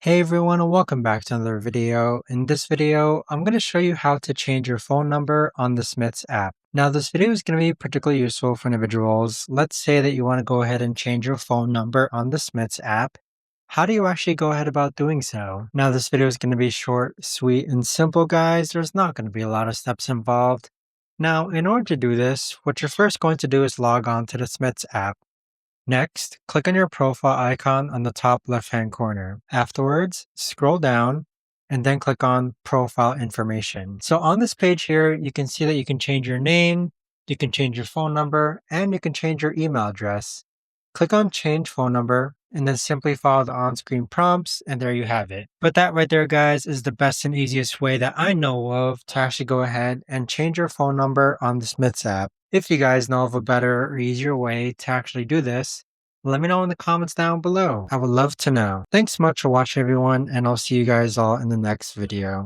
Hey everyone and welcome back to another video. In this video, I'm going to show you how to change your phone number on the Smiths app. Now this video is going to be particularly useful for individuals. Let's say that you want to go ahead and change your phone number on the Smiths app. How do you actually go ahead about doing so? Now this video is going to be short, sweet, and simple guys. There's not going to be a lot of steps involved. Now in order to do this, what you're first going to do is log on to the Smiths app. Next, click on your profile icon on the top left-hand corner. Afterwards, scroll down and then click on Profile Information. So on this page here, you can see that you can change your name, you can change your phone number, and you can change your email address. Click on Change Phone Number and then simply follow the on-screen prompts and there you have it. But that right there, guys, is the best and easiest way that I know of to actually go ahead and change your phone number on the Smiths app. If you guys know of a better or easier way to actually do this, let me know in the comments down below. I would love to know. Thanks so much for watching everyone, and I'll see you guys all in the next video.